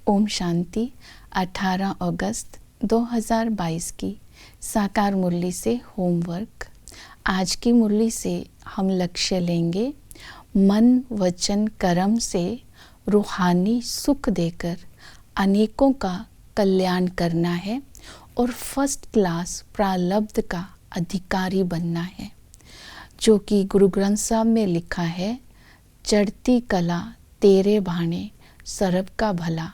ओम शांति। 18 अगस्त 2022 की साकार मुरली से होमवर्क। आज की मुरली से हम लक्ष्य लेंगे मन वचन कर्म से रूहानी सुख देकर अनेकों का कल्याण करना है और फर्स्ट क्लास प्रारब्ध का अधिकारी बनना है, जो कि गुरु ग्रंथ साहब में लिखा है, चढ़ती कला तेरे भाने सरब का भला।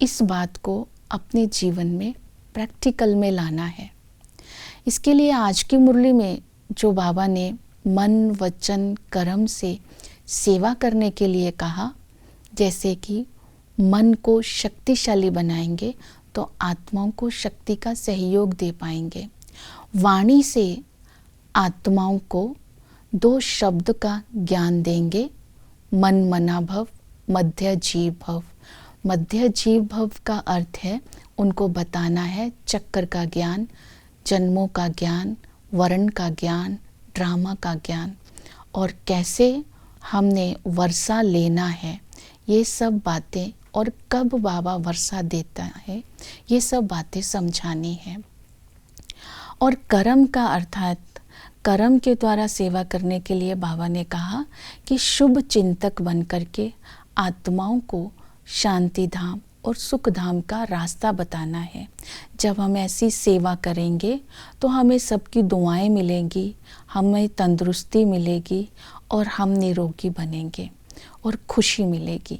इस बात को अपने जीवन में प्रैक्टिकल में लाना है। इसके लिए आज की मुरली में जो बाबा ने मन वचन कर्म से सेवा करने के लिए कहा, जैसे कि मन को शक्तिशाली बनाएंगे तो आत्माओं को शक्ति का सहयोग दे पाएंगे। वाणी से आत्माओं को 2 शब्द का ज्ञान देंगे, मन मना भव मध्य जीव भव। मध्य जीव भव का अर्थ है उनको बताना है चक्कर का ज्ञान, जन्मों का ज्ञान, वर्ण का ज्ञान, ड्रामा का ज्ञान और कैसे हमने वर्षा लेना है, ये सब बातें, और कब बाबा वर्षा देता है, ये सब बातें समझानी है। और कर्म का अर्थात कर्म के द्वारा सेवा करने के लिए बाबा ने कहा कि शुभ चिंतक बन करके आत्माओं को शांति धाम और सुख धाम का रास्ता बताना है। जब हम ऐसी सेवा करेंगे तो हमें सबकी दुआएं मिलेंगी, हमें तंदुरुस्ती मिलेगी और हम निरोगी बनेंगे और खुशी मिलेगी।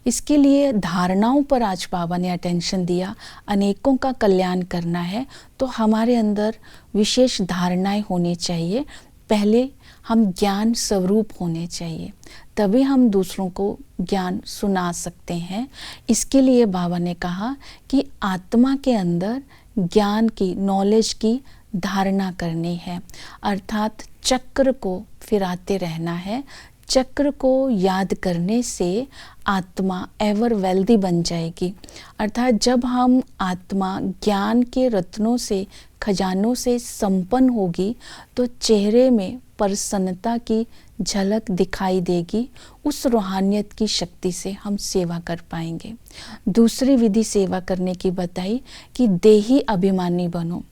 इसके लिए धारणाओं पर आज बाबा ने अटेंशन दिया। अनेकों का कल्याण करना है तो हमारे अंदर विशेष धारणाएं होनी चाहिए। पहले हम ज्ञान स्वरूप होने चाहिए, तभी हम दूसरों को ज्ञान सुना सकते हैं। इसके लिए बाबा ने कहा कि आत्मा के अंदर ज्ञान की, नॉलेज की धारणा करनी है, अर्थात चक्र को फिराते रहना है। चक्र को याद करने से आत्मा एवर वेल्दी बन जाएगी। अर्थात जब हम आत्मा ज्ञान के रत्नों से, खजानों से संपन्न होगी तो चेहरे में प्रसन्नता की झलक दिखाई देगी। उस रूहानियत की शक्ति से हम सेवा कर पाएंगे। दूसरी विधि सेवा करने की बताई कि देही अभिमानी बनो।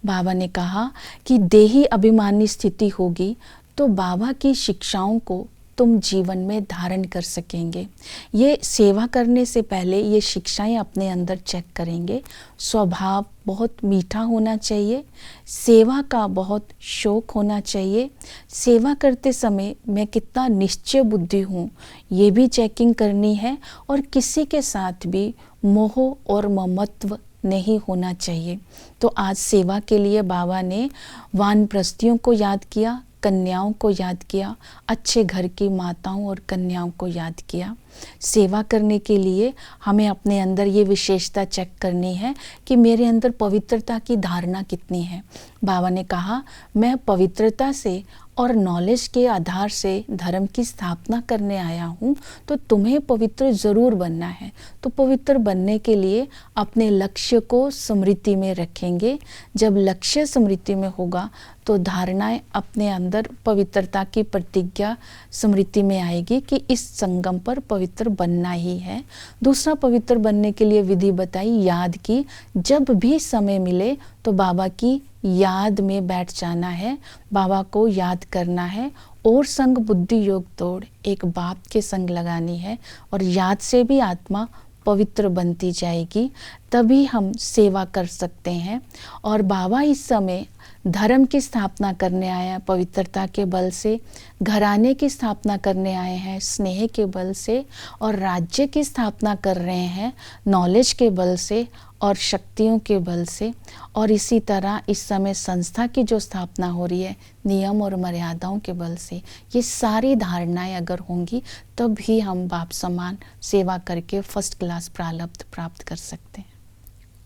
बाबा ने कहा कि देही अभिमानी स्थिति होगी तो बाबा की शिक्षाओं को तुम जीवन में धारण कर सकेंगे। ये सेवा करने से पहले ये शिक्षाएं अपने अंदर चेक करेंगे। स्वभाव बहुत मीठा होना चाहिए, सेवा का बहुत शौक होना चाहिए। सेवा करते समय मैं कितना निश्चय बुद्धि हूँ, ये भी चेकिंग करनी है। और किसी के साथ भी मोह और ममत्व नहीं होना चाहिए। तो आज सेवा के लिए बाबा ने वानप्रस्थियों को याद किया, कन्याओं को याद किया, अच्छे घर की माताओं और कन्याओं को याद किया। सेवा करने के लिए हमें अपने अंदर ये विशेषता चेक करनी है कि मेरे अंदर पवित्रता की धारणा कितनी है। बाबा ने कहा, मैं पवित्रता से और नॉलेज के आधार से धर्म की स्थापना करने आया हूँ, तो तुम्हें पवित्र ज़रूर बनना है। तो पवित्र बनने के लिए अपने लक्ष्य को स्मृति में रखेंगे। जब लक्ष्य स्मृति में होगा तो धारणाएं अपने अंदर, पवित्रता की प्रतिज्ञा स्मृति में आएगी कि इस संगम पर पवित्र बनना ही है। दूसरा, पवित्र बनने के लिए विधि बताई, याद की। जब भी समय मिले तो बाबा की याद में बैठ जाना है, बाबा को याद करना है। और संग बुद्धि योग तोड़, एक बाप के संग लगानी है और याद से भी आत्मा पवित्र बनती जाएगी, तभी हम सेवा कर सकते हैं। और बाबा इस समय धर्म की स्थापना करने आए हैं पवित्रता के बल से, घराने की स्थापना करने आए हैं स्नेह के बल से, और राज्य की स्थापना कर रहे हैं नॉलेज के बल से और शक्तियों के बल से। और इसी तरह इस समय संस्था की जो स्थापना हो रही है नियम और मर्यादाओं के बल से। ये सारी धारणाएं अगर होंगी तब ही हम बाप समान सेवा करके फर्स्ट क्लास प्रारब्ध प्राप्त कर सकते हैं।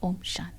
ओम शांति।